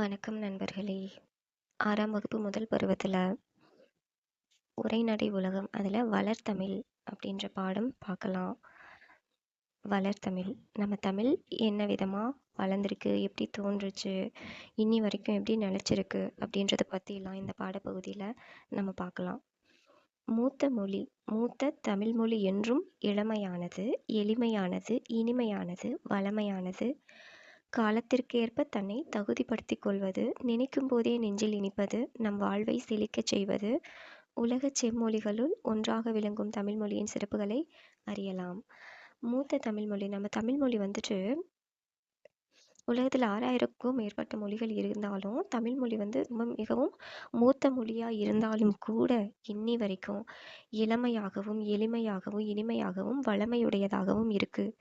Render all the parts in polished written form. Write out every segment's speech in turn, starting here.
வணக்கம் நண்பர்களே! 6ஆம் வகுப்பு முதல் பருவத்தில உரைநடை உலகம் அதில வளர்தமிழ் அப்படின்ற பாடம் பார்க்கலாம். வளர்தமிழ் நம்ம தமிழ் என்ன விதமா வளர்ந்துருக்கு, எப்படி தோன்றுச்சு, இன்னி வரைக்கும் எப்படி நிலைச்சிருக்கு அப்படின்றத பற்றிலாம் இந்த பாடப்பகுதியில் நம்ம பார்க்கலாம். மூத்த மொழி மூத்த தமிழ்மொழி என்றும் இளமையானது, எளிமையானது, இனிமையானது, வளமையானது, காலத்திற்கேற்ப தன்னை தகுதிப்படுத்திக் கொள்வது, நினைக்கும் போதே நெஞ்சில் இனிப்பது, நம் வாழ்வை செழிக்கச் செய்வது, உலகச் செம்மொழிகளுள் ஒன்றாக விளங்கும் தமிழ்மொழியின் சிறப்புகளை அறியலாம். மூத்த தமிழ்மொழி நம்ம தமிழ்மொழி வந்துட்டு உலகத்தில் 6000க்கும் மேற்பட்ட மொழிகள் இருந்தாலும் தமிழ்மொழி ரொம்ப மிகவும் மூத்த மொழியாக இருந்தாலும் கூட இன்னி வரைக்கும் இளமையாகவும், எளிமையாகவும், இனிமையாகவும், வளமையுடையதாகவும் இருக்குது.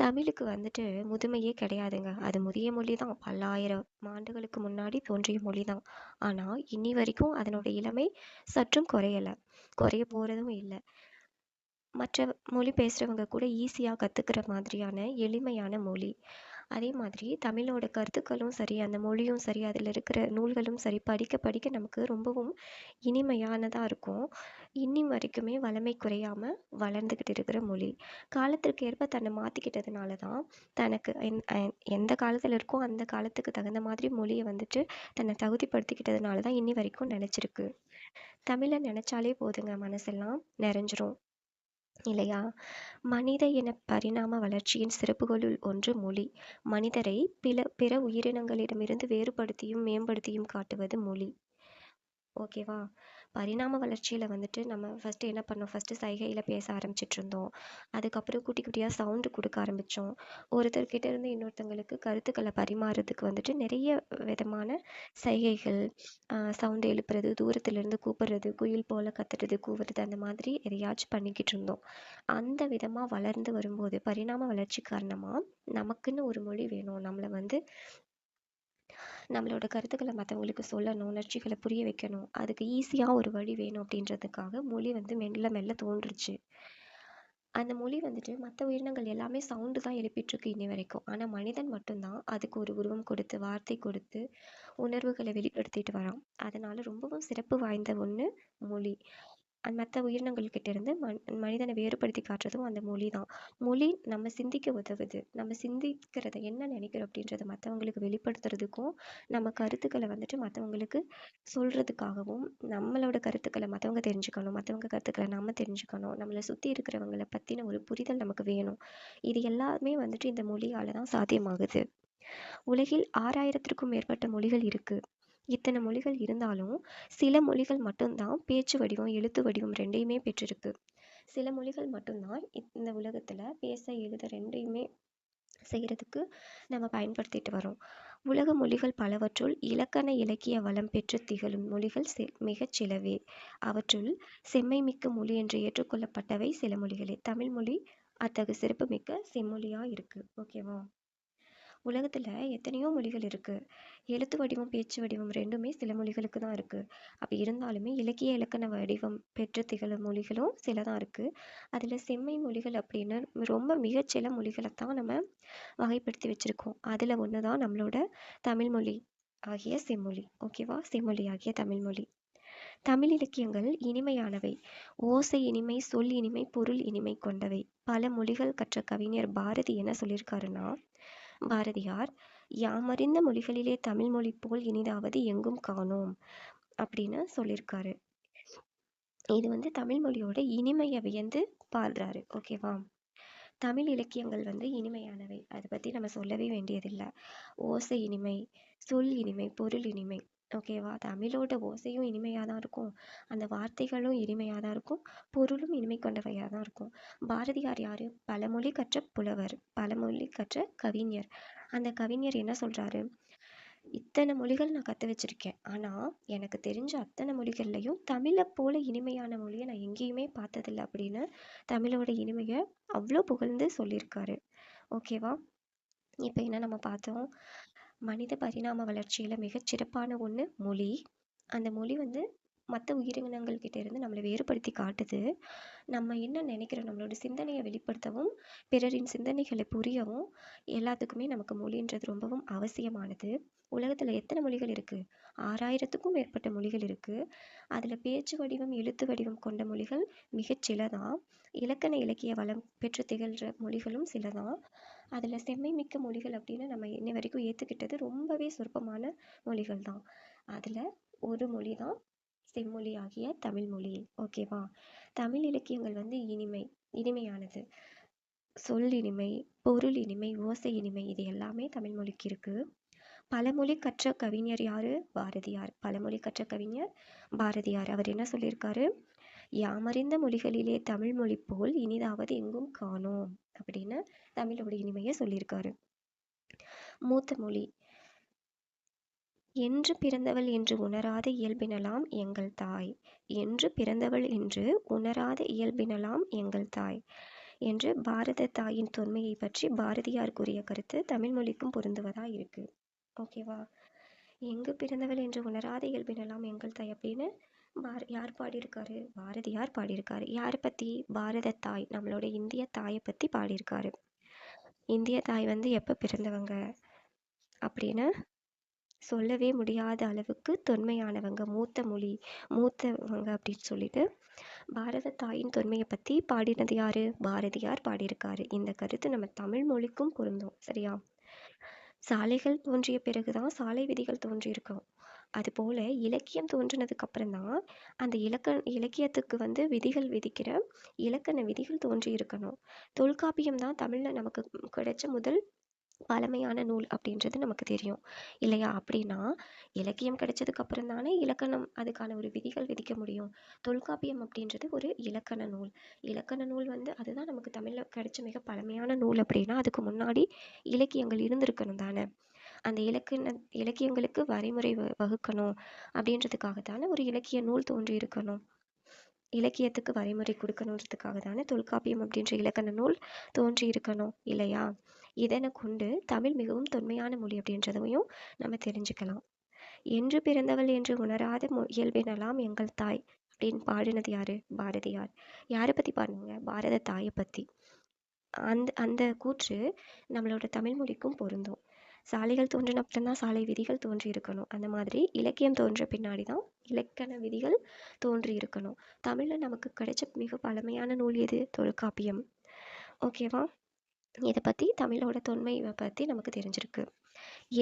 தமிழுக்கு வந்துட்டு முதுமையே கிடையாதுங்க. அது முதிய மொழி தான். பல்லாயிரம் ஆண்டுகளுக்கு முன்னாடி தோன்றிய மொழி தான். ஆனால் இன்னி வரைக்கும் அதனோட இளமை சற்றும் குறையலை, குறைய போகிறதும் இல்லை. மற்ற மொழி பேசுகிறவங்க கூட ஈஸியாக கற்றுக்கிற மாதிரியான எளிமையான மொழி. அதே மாதிரி தமிழோட கருத்துக்களும் சரி, அந்த மொழியும் சரி, அதில் இருக்கிற நூல்களும் சரி, படிக்க படிக்க நமக்கு ரொம்பவும் இனிமையானதாக இருக்கும். இன்னி வரைக்குமே வளமை குறையாமல் வளர்ந்துக்கிட்டு இருக்கிற மொழி. காலத்திற்கு ஏற்ப தன்னை மாற்றிக்கிட்டதுனால தான் தனக்கு எந்த காலத்தில் இருக்கோ அந்த காலத்துக்கு தகுந்த மாதிரி மொழியை வந்துட்டு தன்னை தகுதிப்படுத்திக்கிட்டதுனால தான் இன்னி வரைக்கும் நினச்சிருக்கு. தமிழை நினச்சாலே போதுங்க, மனசெல்லாம் நிறைஞ்சிரும் இல்லையா? மனித இன பரிணாம வளர்ச்சியின் சிறப்புகளுள் ஒன்று மொழி. மனிதரை பிற உயிரினங்களிடமிருந்து வேறுபடுத்தியும் மேம்படுத்தியும் காட்டுவது மொழி. ஓகேவா? பரிணாம வளர்ச்சியில் வந்துட்டு நம்ம ஃபஸ்ட்டு என்ன பண்ணோம், ஃபஸ்ட்டு சைகையில் பேச ஆரம்பிச்சிட்டு இருந்தோம். அதுக்கப்புறம் குட்டி குட்டியாக சவுண்டு கொடுக்க ஆரம்பித்தோம். ஒருத்தர்கிட்ட இருந்து இன்னொருத்தங்களுக்கு கருத்துக்களை பரிமாறுறதுக்கு வந்துட்டு நிறைய விதமான சைகைகள், சவுண்டு எழுப்புறது, தூரத்துலேருந்து கூப்பிடுறது, குயில் போல் கத்துறது, கூவுறது, அந்த மாதிரி எதையாச்சும் பண்ணிக்கிட்டு இருந்தோம். அந்த விதமாக வளர்ந்து வரும்போது பரிணாம வளர்ச்சி காரணமாக நமக்குன்னு ஒரு மொழி வேணும். நம்மளோட கருத்துக்களை மற்றவங்களுக்கு சொல்லணும், உணர்ச்சிகளை புரிய வைக்கணும், அதுக்கு ஈஸியாக ஒரு வழி வேணும் அப்படின்றதுக்காக மொழி மெல்ல மெல்ல தோன்றுச்சு. அந்த மொழி வந்துட்டு மற்ற உயிரினங்கள் எல்லாமே சவுண்டு தான் எழுப்பிட்டுருக்கு இன்னி வரைக்கும். ஆனால் மனிதன் மட்டும்தான் அதுக்கு ஒரு உருவம் கொடுத்து, வார்த்தை கொடுத்து, உணர்வுகளை வெளிப்படுத்திட்டு வரான். அதனால் ரொம்பவும் சிறப்பு வாய்ந்த ஒன்று மொழி. மற்ற உயிரினங்கள்கிட்ட இருந்து மனிதனை வேறுபடுத்தி காட்டுறதும் அந்த மொழி தான். மொழி நம்ம சிந்திக்க உதவுது. நம்ம சிந்திக்கிறத என்ன நினைக்கிறோம் அப்படின்றத மற்றவங்களுக்கு வெளிப்படுத்துறதுக்கும், நம்ம கருத்துக்களை வந்துட்டு மற்றவங்களுக்கு சொல்கிறதுக்காகவும், நம்மளோட கருத்துக்களை மற்றவங்க தெரிஞ்சுக்கணும், மற்றவங்க கருத்துக்களை நம்ம தெரிஞ்சுக்கணும், நம்மளை சுற்றி இருக்கிறவங்களை பற்றின ஒரு புரிதல் நமக்கு வேணும். இது எல்லாமே வந்துட்டு இந்த மொழியால் தான் சாத்தியமாகுது. உலகில் 6000த்திற்கும் மேற்பட்ட மொழிகள் இருக்குது. இத்தனை மொழிகள் இருந்தாலும் சில மொழிகள் மட்டும்தான் பேச்சு வடிவம், எழுத்து வடிவம் ரெண்டையுமே பெற்றிருக்கு. சில மொழிகள் மட்டும்தான் இந்த உலகத்தில் பேச, எழுத ரெண்டையுமே செய்கிறதுக்கு நம்ம பயன்படுத்திட்டு வரோம். உலக மொழிகள் பலவற்றுள் இலக்கண இலக்கிய வளம் பெற்று திகழும் மொழிகள் மிகச் சிலவே. அவற்றுள் செம்மை மிக்க மொழி என்று ஏற்றுக்கொள்ளப்பட்டவை சில மொழிகளே. தமிழ் மொழி அத்தகு சிறப்பு மிக்க செம்மொழியாக இருக்குது. ஓகேவா? உலகத்தில் எத்தனையோ மொழிகள் இருக்குது. எழுத்து வடிவம், பேச்சு வடிவம் ரெண்டுமே சில மொழிகளுக்கு தான் இருக்குது. அப்படி இருந்தாலுமே இலக்கிய இலக்கண வடிவம் பெற்று திகழும் மொழிகளும் சில தான் இருக்குது. அதில் செம்மை மொழிகள் அப்படின்னு ரொம்ப மிகச்சில மொழிகளை தான் நம்ம வகைப்படுத்தி வச்சுருக்கோம். அதில் ஒன்று தான் நம்மளோட தமிழ்மொழி ஆகிய செம்மொழி. ஓகேவா? செம்மொழி ஆகிய தமிழ்மொழி. தமிழ் இலக்கியங்கள் இனிமையானவை. ஓசை இனிமை, சொல் இனிமை, பொருள் இனிமை கொண்டவை. பல மொழிகள் கற்ற கவிஞர் பாரதி என்ன சொல்லியிருக்காருன்னா, பாரதியார் யாமறிந்த மொழிகளிலே தமிழ் மொழி போல் இனிதாவது எங்கும் காணோம் அப்படின்னு சொல்லியிருக்காரு. இது தமிழ் மொழியோட இனிமையை வியந்து பாடுறாரு. ஓகேவா? தமிழ் இலக்கியங்கள் இனிமையானவை. அதை பற்றி நம்ம சொல்லவே வேண்டியதில்லை. ஓசை இனிமை, சொல் இனிமை, பொருள் இனிமை. ஓகேவா? தமிழோட ஓசையும் இனிமையாக தான் இருக்கும், அந்த வார்த்தைகளும் இனிமையாக தான் இருக்கும், பொருளும் இனிமை கொண்டவையாக தான் இருக்கும். பாரதியார் யார்? பலமொழி கற்ற புலவர், பலமொழி கற்ற கவிஞர். அந்த கவிஞர் என்ன சொல்கிறாரு? இத்தனை மொழிகள் நான் கற்று வச்சுருக்கேன், ஆனால் எனக்கு தெரிஞ்ச அத்தனை மொழிகள்லையும் தமிழை போல் இனிமையான மொழியை நான் எங்கேயுமே பார்த்ததில்லை அப்படின்னு தமிழோட இனிமையை அவ்வளோ புகழ்ந்து சொல்லியிருக்காரு. ஓகேவா? இப்போ என்ன நம்ம பார்த்தோம்? மனித பரிணாம வளர்ச்சியில் மிகச்சிறப்பான ஒன்று மொழி. அந்த மொழி மற்ற உயிரினங்கள் கிட்ட இருந்து நம்மளை வேறுபடுத்தி காட்டுது. நம்ம என்ன நினைக்கிறோம், நம்மளோட சிந்தனையை வெளிப்படுத்தவும் பிறரின் சிந்தனைகளை புரியவும் எல்லாத்துக்குமே நமக்கு மொழின்றது ரொம்பவும் அவசியமானது. உலகத்தில் எத்தனை மொழிகள் இருக்குது? 6000த்துக்கும் மேற்பட்ட மொழிகள் இருக்குது. அதில் பேச்சு வடிவம் எழுத்து வடிவம் கொண்ட மொழிகள் மிகச்சில தான். இலக்கண இலக்கிய வளம் பெற்று திகழ்கிற மொழிகளும் சில தான். அதில் செம்மை மிக்க மொழிகள் அப்படின்னு நம்ம இன்னை வரைக்கும் ஏற்றுக்கிட்டது ரொம்பவே சொற்பமான மொழிகள் தான். அதில் ஒரு மொழி தான் செம்மொழி ஆகிய தமிழ் மொழி. ஓகேவா? தமிழ் இலக்கியங்கள் வந்து இனிமையானது. சொல் இனிமை, பொருள் இனிமை, ஓசை இனிமை, இது எல்லாமே தமிழ் மொழிக்கு இருக்குது. பலமொழி கற்ற கவிஞர் யாரு? பாரதியார். பலமொழி கற்ற கவிஞர் பாரதியார். அவர் என்ன சொல்லியிருக்காரு? யாமறிந்த மொழிகளிலே தமிழ் மொழி போல் இனிதாவது எங்கும் காணோம் அப்படின்னு தமிழோட இனிமையை சொல்லியிருக்காரு. மூத்த மொழி. என்று பிறந்தவள் என்று உணராத இயல்பினலாம் எங்கள் தாய். என்று பிறந்தவள் என்று உணராத இயல்பினலாம் எங்கள் தாய் என்று பாரத தாயின் தொன்மையை பற்றி பாரதியார் கூறிய கருத்து தமிழ் மொழிக்கும் பொருந்துவதா இருக்கு. ஓகேவா? எங்கு பிறந்தவள் என்று உணராத இயல்பினலாம் எங்கள் தாய் அப்படின்னு யார் பாடியிருக்காரு? பாரதியார் பாடியிருக்காரு. யாரை பற்றி? பாரத தாய், நம்மளோட இந்திய தாயை பற்றி பாடியிருக்காரு. இந்திய தாய் வந்து எப்போ பிறந்தவங்க அப்படின்னு சொல்லவே முடியாத அளவுக்கு தொன்மையானவங்க, மூத்தவங்க அப்படின்னு சொல்லிட்டு பாரத தாயின் தொன்மையை பற்றி பாடினது யாரு? பாரதியார் பாடியிருக்காரு. இந்த கருத்து நம்ம தமிழ் மொழிக்கும் பொருந்தும். சரியா? சாலைகள் தோன்றிய பிறகுதான் சாலை விதிகள் தோன்றியிருக்கும். அதுபோல் இலக்கியம் தோன்றினதுக்கு அப்புறம்தான் அந்த இலக்கியத்துக்கு வந்து விதிகள் விதிக்கிற இலக்கண விதிகள் தோன்றி இருக்கணும். தொல்காப்பியம் தான் தமிழில் நமக்கு கிடைச்ச முதல் பழமையான நூல் அப்படின்றது நமக்கு தெரியும் இல்லையா? அப்படின்னா இலக்கியம் கிடைச்சதுக்கு அப்புறம் தானே இலக்கணம் அதுக்கான ஒரு விதிகள் விதிக்க முடியும். தொல்காப்பியம் அப்படின்றது ஒரு இலக்கண நூல் வந்து அதுதான் நமக்கு தமிழில் கிடைச்ச மிக பழமையான நூல். அப்படின்னா அதுக்கு முன்னாடி இலக்கியங்கள் இருந்திருக்கணும் தானே. அந்த இலக்கியங்களுக்கு வரைமுறை வகுக்கணும் அப்படின்றதுக்காக தானே ஒரு இலக்கிய நூல் தோன்றி இருக்கணும். இலக்கியத்துக்கு வரைமுறை கொடுக்கணுன்றதுக்காக தானே தொல்காப்பியம் அப்படின்ற இலக்கண நூல் தோன்றி இருக்கணும் இல்லையா? இதனை கொண்டு தமிழ் மிகவும் தொன்மையான மொழி அப்படின்றதையும் நம்ம தெரிஞ்சுக்கலாம். என்று பிறந்தவள் என்று உணராத இயல்பினலாம் எங்கள் தாய் அப்படின்னு பாடினது யாரு? பாரதியார். யாரை பற்றி பாடினாங்க? பாரத தாயை பற்றி. அந்த கூற்று நம்மளோட தமிழ் மொழிக்கும் பொருந்தும். சாலைகள் தோன்றின அப்புறம்தான் சாலை விதிகள் தோன்றி இருக்கணும். அந்த மாதிரி இலக்கியம் தோன்ற பின்னாடி தான் இலக்கண விதிகள் தோன்றி இருக்கணும். தமிழில் நமக்கு கிடைச்ச மிக பழமையான நூல் எது? தொல்காப்பியம். ஓகேவா? இதை பற்றி தமிழோட தொன்மையை பற்றி நமக்கு தெரிஞ்சிருக்கு.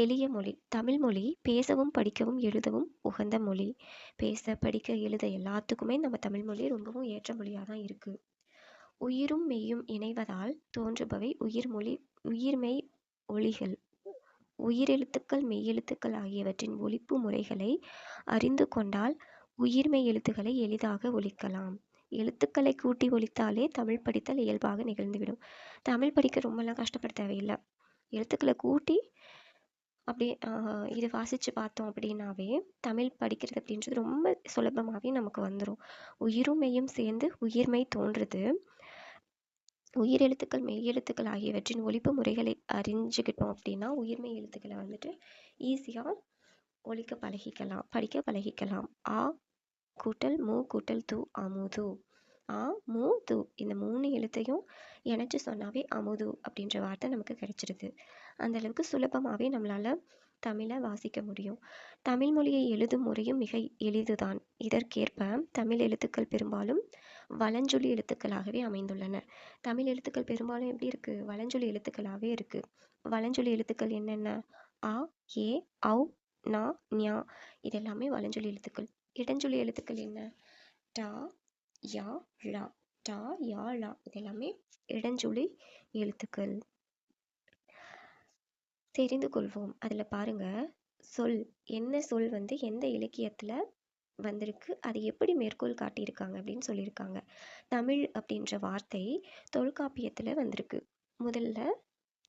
எளிய மொழி. தமிழ் மொழி பேசவும் படிக்கவும் எழுதவும் உகந்த மொழி. பேச படிக்க எழுத எல்லாத்துக்குமே நம்ம தமிழ் மொழி ரொம்பவும் ஏற்ற மொழியாக தான் இருக்குது. உயிரும் மெய்யும் இணைவதால் தோன்றுபவை உயிர்மெய் ஒலிகள். உயிரெழுத்துக்கள் மெய்யெழுத்துக்கள் ஆகியவற்றின் ஒலிப்பு முறைகளை அறிந்து கொண்டால் உயிர்மெய் எழுத்துக்களை எளிதாக ஒலிக்கலாம். எழுத்துக்களை கூட்டி ஒலித்தாலே தமிழ் படித்தல் இயல்பாக நிகழ்ந்துவிடும். தமிழ் படிக்க ரொம்பலாம் கஷ்டப்பட தேவையில்லை. எழுத்துக்களை கூட்டி அப்படியே இது வாசித்து பார்த்தோம் அப்படின்னாவே தமிழ் படிக்கிறது அப்படின்றது ரொம்ப சுலபமாகவே நமக்கு வந்துடும். உயிரும் மெய்யும் சேர்ந்து உயிர்மெய் தோன்றுது. உயிரெழுத்துக்கள் மெய்யெழுத்துக்கள் ஆகியவற்றின் ஒலிப்பு முறைகளை அறிஞ்சுக்கிட்டோம் அப்படின்னா உயிர்மெய் எழுத்துக்களை வந்துட்டு ஈஸியாக படிக்க பழகிக்கலாம். ஆ கூட்டல் மூ கூட்டல் து அமுது. ஆ மூ து இந்த 3 எழுத்தையும் இணைச்சு சொன்னாவே அமுது அப்படின்ற வார்த்தை நமக்கு கிடைச்சிருது. அந்த அளவுக்கு சுலபமாகவே நம்மளால் தமிழை வாசிக்க முடியும். தமிழ் மொழியை எழுதும் முறையும் மிக எளிதுதான். இதற்கேற்ப தமிழ் எழுத்துக்கள் பெரும்பாலும் வலஞ்சொலி எழுத்துக்களாகவே அமைந்துள்ளன. தமிழ் எழுத்துக்கள் பெரும்பாலும் எப்படி இருக்குது? வலஞ்சொலி எழுத்துக்களாகவே இருக்குது. வலஞ்சொலி எழுத்துக்கள் என்னென்ன? ஆ, ஏ, ஔ, நா, ஞா இதெல்லாமே வலஞ்சொலி எழுத்துக்கள். இடஞ்சொலி எழுத்துக்கள் என்ன? டா, யா, ழா. டா, யா, ழா இதெல்லாமே இடஞ்சொலி எழுத்துக்கள். தெரிந்து கொள்வோம். அதில் பாருங்க, என்ன சொல் வந்து எந்த இலக்கியத்தில் வந்திருக்கு, அது எப்படி மேற்கோள் காட்டியிருக்காங்க அப்படின்னு சொல்லியிருக்காங்க. தமிழ் அப்படின்ற வார்த்தை தொல்காப்பியத்தில் வந்திருக்கு.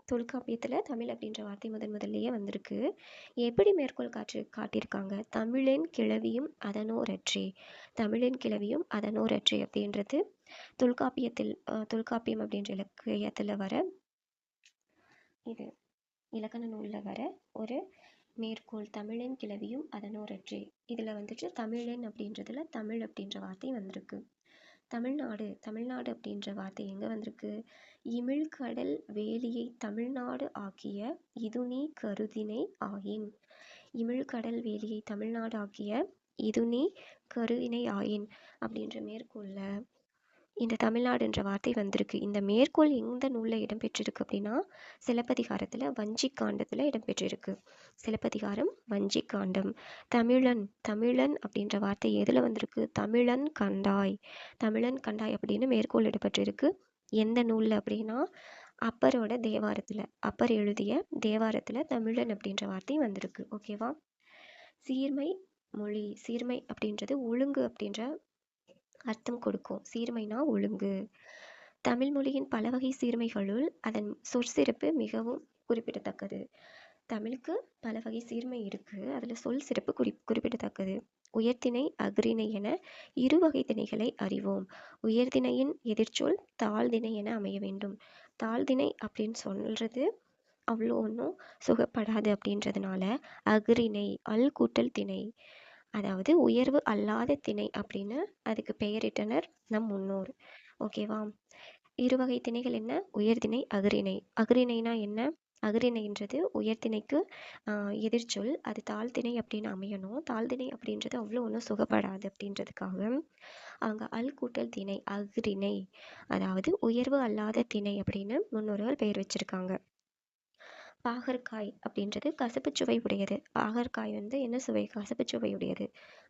தொல்காப்பியத்தில் தமிழ் அப்படின்ற வார்த்தை முதல்லையே வந்திருக்கு. எப்படி மேற்கோள் காட்டியிருக்காங்க? தமிழின் கிளவியும் அதனோரற்றே. தமிழின் கிளவியும் அதனோரற்றே அப்படின்றது தொல்காப்பியம் அப்படின்ற இலக்கியத்தில் வர இது இலக்கண நூலில் வர ஒரு மேற்கோள்: தமிழன் கிளவியும் அதனோரற்றே. இதில் வந்துட்டு தமிழன் அப்படின்றதுல தமிழ் அப்படின்ற வார்த்தை வந்திருக்கு. தமிழ்நாடு தமிழ்நாடு அப்படின்ற வார்த்தை எங்கே வந்திருக்கு? இமிழ்கடல் வேலியை தமிழ்நாடு ஆக்கிய இதுநீ கருதினை ஆயின். இமிழ்கடல் வேலியை தமிழ்நாடு ஆக்கிய இதுநீ கருதினை ஆயின் அப்படின்ற மேற்கோளில் இந்த தமிழ்நாடுன்ற வார்த்தை வந்திருக்கு. இந்த மேற்கோள் எந்த நூலில் இடம்பெற்றிருக்கு அப்படின்னா சிலப்பதிகாரத்தில் வஞ்சிக்காண்டத்தில் இடம்பெற்றிருக்கு. சிலப்பதிகாரம் வஞ்சிக்காண்டம். தமிழன் தமிழன் அப்படின்ற வார்த்தை எதில் வந்திருக்கு? தமிழன் கண்டாய் தமிழன் கண்டாய் அப்படின்னு மேற்கோள் இடம்பெற்றிருக்கு. எந்த நூலில் அப்படின்னா அப்பரோட தேவாரத்தில், அப்பர் எழுதிய தேவாரத்தில் தமிழன் அப்படின்ற வார்த்தை வந்திருக்கு. ஓகேவா? சீர்மை மொழி. சீர்மை அப்படின்றது ஒழுங்கு அப்படின்ற அர்த்தம் கொடுக்கும். சீர்மைனா ஒழுங்கு. தமிழ் மொழியின் பல வகை சீர்மைகளுள் அதன் சொற்சிறப்பு மிகவும் குறிப்பிடத்தக்கது. தமிழுக்கு பல வகை சீர்மை இருக்கு. அதில் சொல் சிறப்பு குறிப்பிடத்தக்கது. உயர்திணை அஃறிணை என இருவகை திணைகளை அறிவோம். உயர்திணையின் எதிர்ச்சொல் தாழ்திணை என அமைய வேண்டும். தாழ்திணை அப்படின்னு சொல்றது அவ்வளோ ஒன்றும் சுகப்படாது அப்படின்றதுனால அஃறிணை அல் கூட்டல் திணை, அதாவது உயர்வு அல்லாத திணை அப்படின்னு அதுக்கு பெயரிட்டனர் நம் முன்னோர். ஓகேவா? இருவகை திணைகள் என்ன? உயர்திணை அஃறிணை. அஃறிணைனா என்ன? அஃறிணைன்றது உயர்திணைக்கு எதிர்ச்சொல். அது தாழ்திணை அப்படின்னு அமையணும். தாழ்திணை அப்படின்றது அவ்வளோ ஒன்றும் சுகப்படாது அப்படின்றதுக்காக அவங்க அல் கூட்டல் திணை அஃறிணை, அதாவது உயர்வு அல்லாத திணை அப்படின்னு முன்னோர்கள் பெயர் வச்சிருக்காங்க. பாகற்காய் அப்படின்றது கசப்பு சுவை உடையது. பாகற்காய் என்ன சுவை? கசப்பு சுவை உடையது.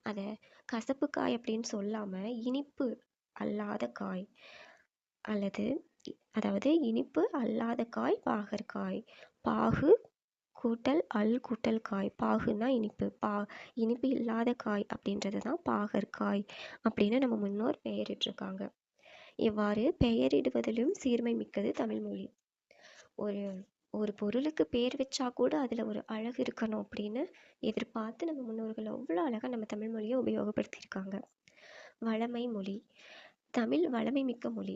அதை கசப்பு காய் அப்படின்னு சொல்லாமல் இனிப்பு அல்லாத காய், அல்லது அதாவது இனிப்பு அல்லாத காய் பாகற்காய். பாகு கூட்டல் அல் கூட்டல் காய். பாகுன்னா இனிப்பு, இனிப்பு இல்லாத காய் அப்படின்றது தான் பாகற்காய் அப்படின்னு நம்ம முன்னோர் பெயரிட்டிருக்காங்க. இவ்வாறு பெயரிடுவதிலும் சீர்மை மிக்கது தமிழ்மொழி. ஒரு பொருளுக்கு பேர் வச்சா கூட அதில் ஒரு அழகு இருக்கணும் அப்படின்னு எதிர்பார்த்து நம்ம முன்னோர்கள் அவ்வளோ அழகாக நம்ம தமிழ் மொழியை உபயோகப்படுத்தியிருக்காங்க. வளமை மொழி. தமிழ் வளமை மிக்க மொழி.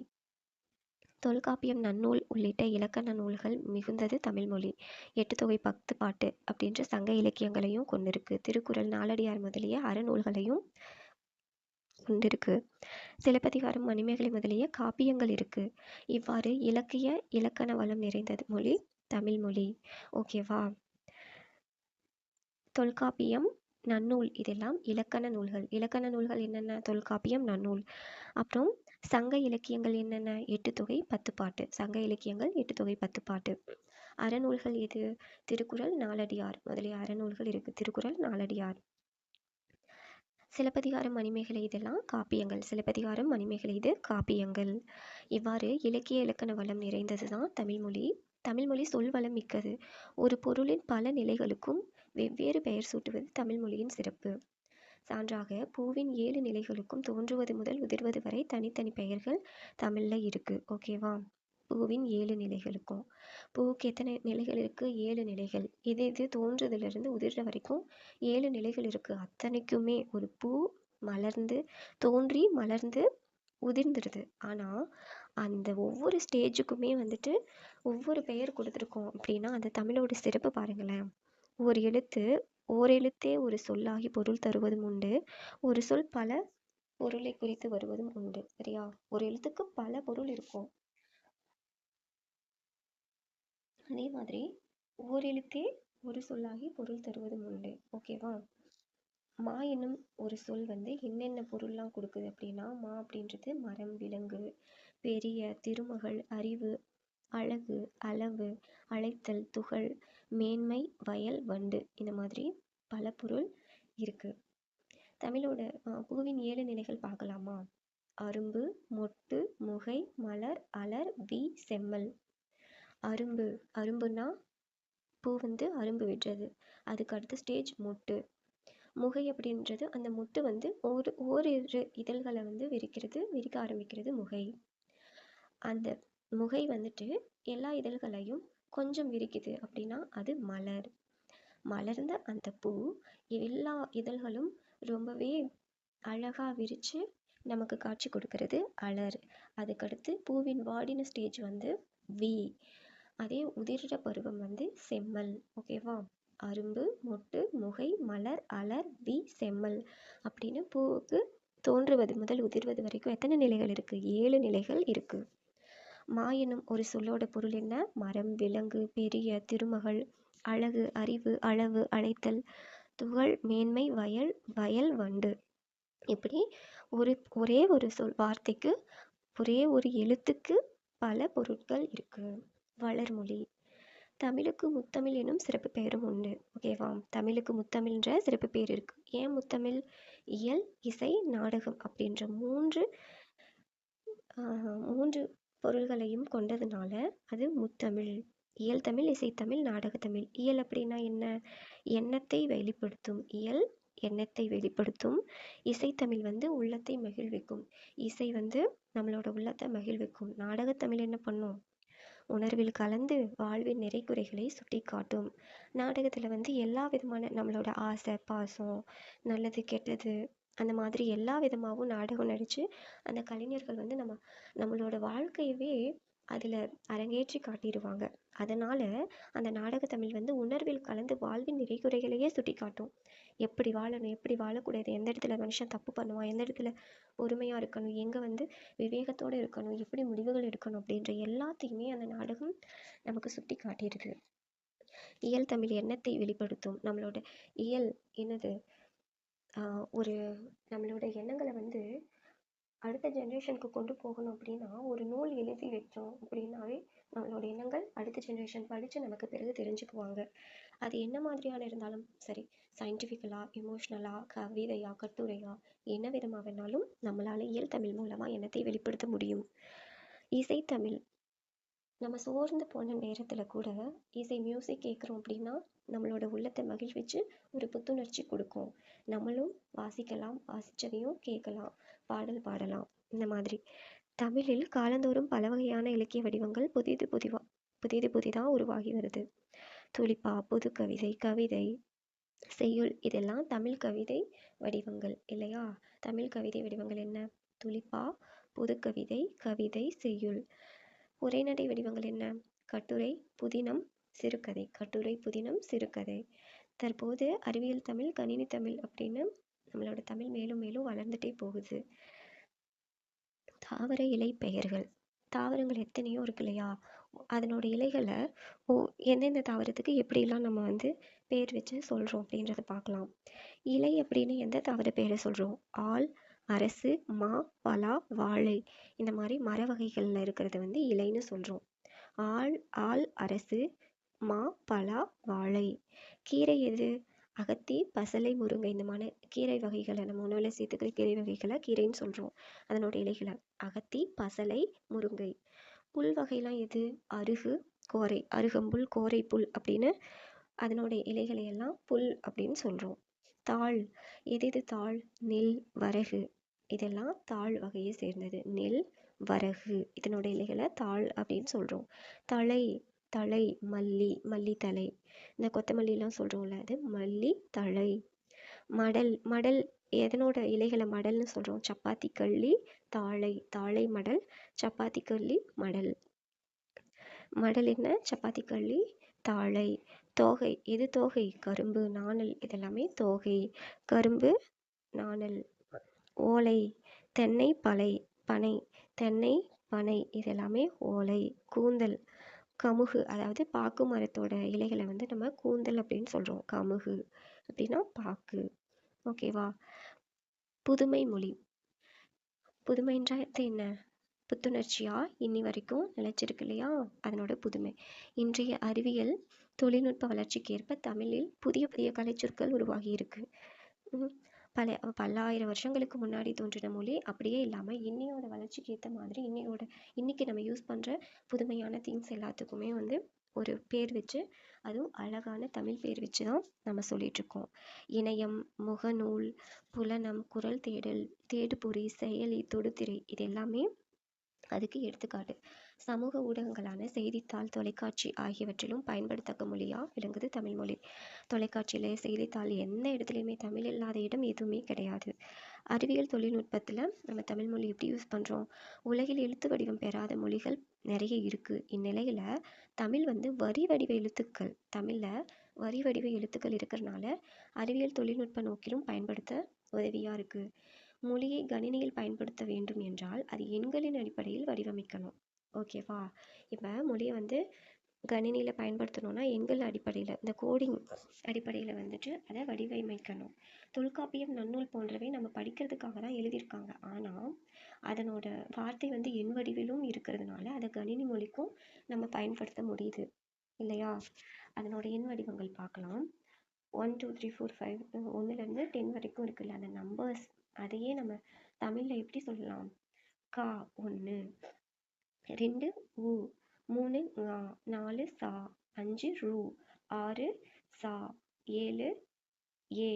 தொல்காப்பியம், நன்னூல் உள்ளிட்ட இலக்கண நூல்கள் மிகுந்தது தமிழ்மொழி. 8 தொகை 10 பாட்டு அப்படின்ற சங்க இலக்கியங்களையும் கொண்டிருக்கு. திருக்குறள், நாலடியார் முதலிய அறநூல்களையும் கொண்டிருக்கு. சிலப்பதிகாரம், மணிமேகலை முதலிய காப்பியங்கள் இருக்கு. இவ்வாறு இலக்கிய இலக்கண வளம் நிறைந்தது மொழி தமிழ்மொழி. ஓகேவா? தொல்காப்பியம், நன்னூல் இதெல்லாம் இலக்கண நூல்கள். இலக்கண நூல்கள் என்னென்ன? தொல்காப்பியம், நன்னூல். அப்புறம் சங்க இலக்கியங்கள் என்னென்ன? 8 தொகை 10 பாட்டு. சங்க இலக்கியங்கள் 8 தொகை 10 பாட்டு. அறநூல்கள் எது? திருக்குறள், நாலடியார் முதலிய அறநூல்கள் இருக்கு. திருக்குறள், நாலடியார். சிலப்பதிகாரம், மணிமேகலை இதெல்லாம் காப்பியங்கள். சிலப்பதிகாரம், மணிமேகலை இது காப்பியங்கள். இவ்வாறு இலக்கிய இலக்கண வளம் நிறைந்தது தான் தமிழ்மொழி. தமிழ்மொழி சொல்வளம் மிக்கது. ஒரு பொருளின் பல நிலைகளுக்கும் வெவ்வேறு பெயர் சூட்டுவது தமிழ்மொழியின் சிறப்பு. சான்றாக பூவின் 7 நிலைகளுக்கும் தோன்றுவது முதல் உதிர்வது வரை தனித்தனி பெயர்கள் தமிழில் இருக்கு. ஓகேவா? பூவின் 7 நிலைகளுக்கும். பூவுக்கு எத்தனை நிலைகள் இருக்கு? 7 நிலைகள். இது தோன்றதுலேருந்து உதிர்ற வரைக்கும் 7 நிலைகள் இருக்கு. அத்தனைக்குமே ஒரு பூ மலர்ந்து தோன்றி மலர்ந்து உதிர்ந்துடுது. ஆனால் அந்த ஒவ்வொரு ஸ்டேஜுக்குமே ஒவ்வொரு பெயர் கொடுத்துருக்கோம் அப்படின்னா அந்த தமிழோட சிறப்பு பாருங்களேன். ஓரெழுத்தே ஒரு சொல்லாகி பொருள் தருவதும் உண்டு. ஒரு சொல் பல பொருளை குறித்து வருவதும் உண்டு. சரியா? ஒரு எழுத்துக்கு பல பொருள் இருக்கும். அதே மாதிரி ஓரெழுத்தே ஒரு சொல்லாகி பொருள் தருவதும் உண்டு. ஓகேவா? மா என்னும் ஒரு சொல் என்னென்ன பொருள்லாம் கொடுக்குது அப்படின்னா, மா அப்படின்றது மரம், விலங்கு, பெரிய, திருமகள், அறிவு, அழகு, அளவு, அழைத்தல், துகள், மேன்மை, வயல், வண்டு, இந்த மாதிரி பல பொருள் இருக்கு. தமிழோட பூவின் 7 நிலைகள் பார்க்கலாமா? அரும்பு, மொட்டு, முகை, மலர், அலர், வி, செம்மல். அரும்புனா பூ அரும்பு விடுறது. அதுக்கு அடுத்த ஸ்டேஜ் மொட்டு. முகை அப்படின்றது அந்த மொட்டு ஓரிரு இதழ்களை விரிக்க ஆரம்பிக்கிறது முகை. அந்த முகை எல்லா இதழ்களையும் கொஞ்சம் விரிக்குது அப்படின்னா அது மலர். மலர்ந்த அந்த பூ எல்லா இதழ்களும் ரொம்பவே அழகா விரிச்சு நமக்கு காட்சி கொடுக்கறது அலர். அதுக்கடுத்து பூவின் வாடின ஸ்டேஜ் வி. அதே உதிர்ற பருவம் செம்மல். ஓகேவா? அரும்பு, மொட்டு, முகை, மலர், அலர், வி, செம்மல் அப்படின்னு பூவுக்கு தோன்றுவது முதல் உதிர்வது வரைக்கும் எத்தனை நிலைகள் இருக்கு? 7 நிலைகள் இருக்கு. மா எனும் ஒரு சொல்லோட பொருள் என்ன? மரம், விலங்கு, பெரிய, திருமகள், அழகு, அறிவு, அளவு, அழைத்தல், துகள், மேன்மை, வயல், வயல், வண்டு. இப்படி ஒரே ஒரு வார்த்தைக்கு ஒரே ஒரு எழுத்துக்கு பல பொருட்கள் இருக்கு. வளர்மொழி. தமிழுக்கு முத்தமிழ் எனும் சிறப்பு பெயரும் உண்டு. ஓகேவா? தமிழுக்கு முத்தமிழ்ன்ற சிறப்பு பெயர் இருக்கு. ஏன் முத்தமிழ்? இயல், இசை, நாடகம் அப்படின்ற மூன்று பொருள்களையும் கொண்டதுனால அது முத்தமிழ். இயல் தமிழ், இசைத்தமிழ், நாடகத்தமிழ். இயல் அப்படின்னா என்ன? எண்ணத்தை வெளிப்படுத்தும். இயல் எண்ணத்தை வெளிப்படுத்தும். இசைத்தமிழ் உள்ளத்தை மகிழ்விக்கும். இசை நம்மளோட உள்ளத்தை மகிழ்விக்கும். நாடகத்தமிழ் என்ன பண்ணும்? உணர்வில் கலந்து வாழ்வின் நிறை குறைகளை சுட்டி காட்டும். நாடகத்தில் எல்லா விதமான நம்மளோட ஆசை, பாசம், நல்லது, கெட்டது, அந்த மாதிரி எல்லா விதமாகவும் நாடகம் நடித்து அந்த கலைஞர்கள் நம்மளோட வாழ்க்கையவே அதில் அரங்கேற்றி காட்டிடுவாங்க. அதனால் அந்த நாடகத்தமிழ் உணர்வில் கலந்து வாழ்வின் நிறை குறைகளையே சுட்டி காட்டும். எப்படி வாழணும், எப்படி வாழக்கூடாது, எந்த இடத்துல மனுஷன் தப்பு பண்ணுவான், எந்த இடத்துல பொறுமையாக இருக்கணும், எங்கே விவேகத்தோடு இருக்கணும், எப்படி முடிவுகள் எடுக்கணும் அப்படின்ற எல்லாத்தையுமே அந்த நாடகம் நமக்கு சுட்டி காட்டியிருக்கு. இயல் தமிழ் எண்ணத்தை வெளிப்படுத்தும். நம்மளோட இயல் என்னது? நம்மளோட எண்ணங்களை அடுத்த ஜென்ரேஷனுக்கு கொண்டு போகணும் அப்படின்னா ஒரு நூல் எழுதி வச்சோம் அப்படின்னாவே நம்மளோட எண்ணங்கள் அடுத்த ஜென்ரேஷன் படித்து நமக்கு பிறகு தெரிஞ்சுக்குவாங்க. அது என்ன மாதிரியான இருந்தாலும் சரி, சயின்டிஃபிக்கலாக, எமோஷ்னலாக, கவிதையா, கட்டுரையா, என்ன விதமாக வேணாலும் நம்மளால் இயல் தமிழ் மூலமாக எண்ணத்தை வெளிப்படுத்த முடியும். இசைத்தமிழ். நம்ம சோர்ந்து போன நேரத்தில் கூட இசை மியூசிக் கேட்குறோம் அப்படின்னா நம்மளோட உள்ளத்தை மகிழ்விச்சு ஒரு புத்துணர்ச்சி கொடுக்கும். நம்மளும் வாசிக்கலாம், வாசித்ததையும் கேட்கலாம், பாடல் பாடலாம். இந்த மாதிரி தமிழில் காலந்தோறும் பல வகையான இலக்கிய வடிவங்கள் புதிதாக உருவாகி வருது. துளிப்பா, புது கவிதை, கவிதை, செய்யுள், இதெல்லாம் தமிழ் கவிதை வடிவங்கள் இல்லையா? தமிழ் கவிதை வடிவங்கள் என்ன? துளிப்பா, புது கவிதை, கவிதை, செய்யுள். உரைநடை வடிவங்கள் என்ன? கட்டுரை, புதினம், சிறுகதை. கட்டுரை, புதினம், சிறுகதை. தற்போது அறிவியல் தமிழ், கணினி தமிழ் அப்படின்னு நம்மளோட தமிழ் மேலும் மேலும் வளர்ந்துட்டே போகுது. தாவர இலை பெயர்கள். தாவரங்கள் எத்தனையோ இருக்கு இல்லையா? அதனோட இலைகளை எந்தெந்த தாவரத்துக்கு எப்படிலாம் நம்ம பேர் வச்சு சொல்கிறோம் அப்படின்றத பார்க்கலாம். இலை அப்படின்னு எந்த தாவர பெயரை சொல்கிறோம்? ஆல், அரசு, மா, பலா, வாழை, இந்த மாதிரி மர வகைகளில் இருக்கிறது இலைன்னு சொல்கிறோம். ஆல், அரசு, மா, பலா, வாழை. கீரை எது? அகத்தி, பசலை, முருங்கை. இந்த மாதிரி கீரை வகைகளை நம்ம உணவில் சேர்த்துக்கிற கீரை வகைகளை கீரைன்னு சொல்கிறோம். அதனோட இலைகளை அகத்தி, பசலை, முருங்கை. புல் வகைலாம் எது? அருகு, கோரை. அருகம்புல், கோரை புல் அப்படின்னு அதனோட இலைகளை எல்லாம் புல் அப்படின்னு சொல்கிறோம். தாள் எது? தாள், நெல், வரகு, இதெல்லாம் தாள் வகையை சேர்ந்தது. நெல், வரகு, இதனோட இலைகளை தாள் அப்படின்னு சொல்கிறோம். தழை, மல்லி தழை. இந்த கொத்தமல்லிலாம் சொல்கிறோம்ல, அது மல்லி தழை. மடல் எதனோட இலைகளை மடல்னு சொல்கிறோம்? சப்பாத்தி கள்ளி, தாழை மடல், சப்பாத்தி கள்ளி, மடல் என்ன? சப்பாத்தி கள்ளி, தாழை. தோகை எது? தோகை, கரும்பு, நாணல், இதெல்லாமே தோகை. கரும்பு, நாணல். ஓலை, தென்னை, பனை, தென்னை, பனை, இதெல்லாமே ஓலை. கூந்தல், கமுகு, அதாவது பாக்கு மரத்தோட இலைகளை நம்ம கூந்தல் அப்படின்னு சொல்கிறோம். கமுகு அப்படின்னா பாக்கு. ஓகேவா? புதுமை மொழி. புதுமைன்றது என்ன? புத்துணர்ச்சியா இன்னி வரைக்கும் நிலைச்சிருக்கு இல்லையா? அதனோட புதுமை. இன்றைய அறிவியல் தொழில்நுட்ப வளர்ச்சிக்கு ஏற்ப தமிழில் புதிய புதிய கலைச்சொற்கள் உருவாகி இருக்கு. பல்லாயிரம் வருஷங்களுக்கு முன்னாடி தோன்றின மொழி அப்படியே இல்லாமல் இன்னையோட வளர்ச்சிக்கு ஏற்ற மாதிரி இன்னைக்கு நம்ம யூஸ் பண்ணுற புதுமையான திங்ஸ் எல்லாத்துக்குமே ஒரு பேர் வச்சு, அதுவும் அழகான தமிழ் பேர் வச்சு தான் நம்ம சொல்லிகிட்ருக்கோம். இணையம், முகநூல், புலனம், குரல் தேடல், தேடுபொறி, செயலி, தொடுதிரை, இது எல்லாமே அதுக்கு எடுத்துக்காட்டு. சமூக ஊடகங்களான செய்தித்தாள், தொலைக்காட்சி ஆகியவற்றிலும் பயன்படுத்தக்க மொழியாக விளங்குது தமிழ் மொழி. தொலைக்காட்சியில், செய்தித்தாள், எந்த இடத்துலையுமே தமிழ் இல்லாத இடம் எதுவுமே கிடையாது. அறிவியல் தொழில்நுட்பத்தில் நம்ம தமிழ் மொழி எப்படி யூஸ் பண்ணுறோம்? உலகில் எழுத்து வடிவம் பெறாத மொழிகள் நிறைய இருக்குது. இந்நிலையில் தமிழ் வரி வடிவ எழுத்துக்கள். தமிழில் வரி வடிவ எழுத்துக்கள் இருக்கிறனால அறிவியல் தொழில்நுட்ப நோக்கிலும் பயன்படுத்த உதவியாக இருக்குது. மொழியை கணினியில் பயன்படுத்த வேண்டும் என்றால் அது எண்களின் அடிப்படையில் வடிவமைக்கணும். ஓகேவா? இப்போ மொழியை வந்து கணினியில் பயன்படுத்தணும்னா எண்கள் அடிப்படையில், இந்த கோடிங் அடிப்படையில் வந்துட்டு அதை வடிவமைக்கணும். தொல்காப்பியம், நன்னூல் போன்றவை நம்ம படிக்கிறதுக்காக தான் எழுதியிருக்காங்க. ஆனால் அதனோட வார்த்தை வந்து எண் வடிவிலும் இருக்கிறதுனால அதை கணினி மொழிக்கும் நம்ம பயன்படுத்த முடியுது இல்லையா? அதனோட எண் வடிவங்கள் பார்க்கலாம். 1 2 3 4 5 1லேருந்து 10 வரைக்கும் இருக்குல்ல, அந்த நம்பர்ஸ் அதையே நம்ம தமிழில் எப்படி சொல்லலாம்? கா 1, 2 உ, 3 ஙா, 4 சா, 5 ரு, 6 சா, 7 ஏ,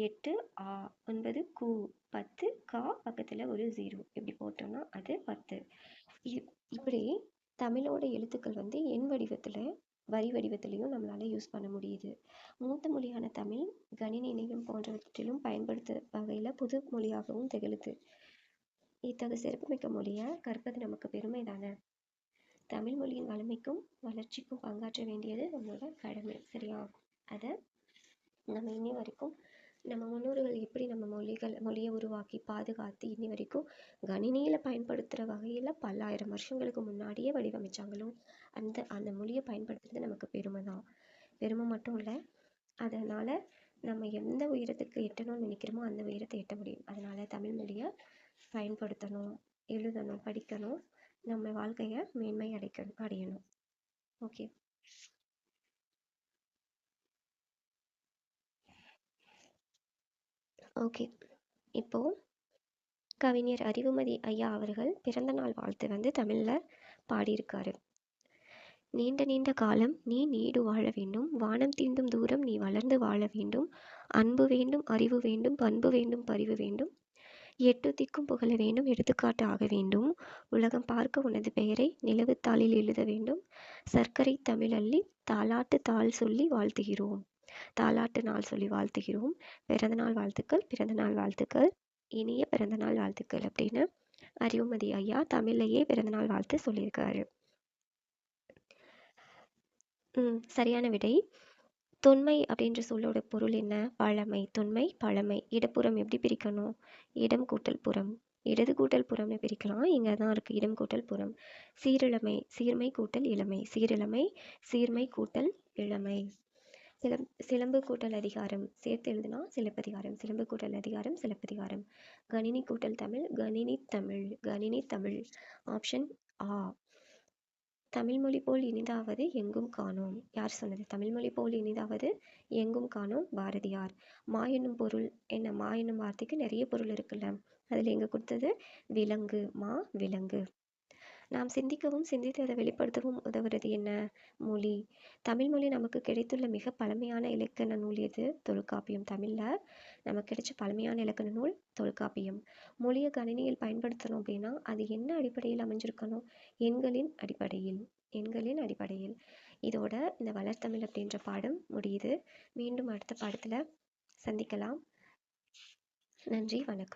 8 ஆ, 9 கு, 10 கா, பக்கத்தில் ஒரு 0 இப்படி போட்டோம்னா அது 10. இப்படி தமிழோட எழுத்துக்கள் வந்து எண் வடிவத்தில், வரி வடிவத்திலையும் நம்மளால யூஸ் பண்ண முடியுது. மூத்த மொழியான தமிழ் கணினி இணையம் போன்றவற்றிலும் பயன்படுத்த வகையில் புது மொழியாகவும் திகழுது. இத்தகைய சிறப்புமிக்க மொழியை கற்பது நமக்கு பெருமை தானே. தமிழ் மொழியின் வளமைக்கும் வளர்ச்சிக்கும் பங்காற்ற வேண்டியது நம்மளோட கடமை. சரியா? அதை நம்ம இன்னி வரைக்கும் நம்ம முன்னோர்கள் எப்படி நம்ம மொழியை உருவாக்கி பாதுகாத்து இன்னி வரைக்கும் கணினியில் பயன்படுத்துகிற வகையில் பல்லாயிரம் வருஷங்களுக்கு முன்னாடியே வடிவமைச்சாங்களோ அந்த மொழியை பயன்படுத்துறது நமக்கு பெருமை தான். பெருமை மட்டும் இல்லை, அதனால் நம்ம எந்த உயரத்துக்கு எட்டணும்னு நினைக்கிறோமோ அந்த உயரத்தை எட்ட முடியும். அதனால் தமிழ் மொழியை பயன்படுத்தணும், எழுதணும், படிக்கணும், நம்ம வாழ்க்கையை மேன்மை அடையணும். ஓகே. ஓகே, இப்போது கவிஞர் அறிவுமதி ஐயா அவர்கள் பிறந்த நாள் வாழ்த்து வந்து தமிழில் பாடியிருக்காரு. நீண்ட நீண்ட காலம் நீ நீடு வாழ வேண்டும், வானம் தீண்டும் தூரம் நீ வளர்ந்து வாழ வேண்டும், அன்பு வேண்டும், அறிவு வேண்டும், பண்பு வேண்டும், பரிவு வேண்டும், எட்டு திக்கும் புகழ வேண்டும், எடுத்துக்காட்டு ஆக வேண்டும், உலகம் பார்க்க உனது பெயரை நிலவுத்தாளில் எழுத வேண்டும், சர்க்கரை தமிழ் அள்ளி தாலாட்டு தாள் சொல்லி வாழ்த்துகிறோம், தாலாட்டு நாள் சொல்லி வாழ்த்துகிறோம், பிறந்தநாள் வாழ்த்துக்கள், பிறந்தநாள் வாழ்த்துக்கள், இனிய பிறந்தநாள் வாழ்த்துக்கள் அப்படின்னு அறிவுமதி ஐயா தமிழ்லையே பிறந்தநாள் வாழ்த்து சொல்லியிருக்காரு. சரியான விடை. தொன்மை அப்படின்ற சொல்லோட பொருள் என்ன? பழமை. தொன்மை பழமை. இடப்புறம் எப்படி பிரிக்கணும்? இடம் கூட்டல் புறம், இடது கூட்டல் புறம்னு பிரிக்கலாம். இங்கே தான் இருக்குது இடம் கூட்டல் புறம். சீரிழமை, சீர்மை கூட்டல் இளமை, சீரிழமை, சீர்மை கூட்டல் இளமை. சிலம்பு கூட்டல் அதிகாரம் சேர்த்து எழுதுனா சிலப்பதிகாரம், சிலம்பு கூட்டல் அதிகாரம் சிலப்பதிகாரம். கணினி கூட்டல் தமிழ், கணினி தமிழ், கணினி தமிழ். ஆப்ஷன் ஆ. தமிழ்மொழி போல் இனிதாவது எங்கும் காணோம். யார் சொன்னது? தமிழ்மொழி போல் இனிதாவது எங்கும் காணோம், பாரதியார். மா என்னும் பொருள் என்ன? மா என்னும் வார்த்தைக்கு நிறைய பொருள் இருக்குல்ல, அதில் எங்கே கொடுத்தது? விலங்கு. மா விலங்கு. நாம் சிந்திக்கவும் சிந்தித்து அதை வெளிப்படுத்தவும் உதவுறது என்ன? மொழி. தமிழ்மொழி நமக்கு கிடைத்துள்ள மிக பழமையான இலக்கண நூல் எது? தொல்காப்பியம். தமிழில் நமக்கு கிடைச்ச பழமையான இலக்கண நூல் தொல்காப்பியம். மொழியை கணினியில் பயன்படுத்தணும் அப்படின்னா அது என்ன அடிப்படையில் அமைஞ்சிருக்கணும்? எண்களின் அடிப்படையில். எண்களின் அடிப்படையில். இதோட இந்த வளர்த்தமிழ் அப்படின்ற பாடம் முடியுது. மீண்டும் அடுத்த பாடத்தில் சந்திக்கலாம். நன்றி, வணக்கம்.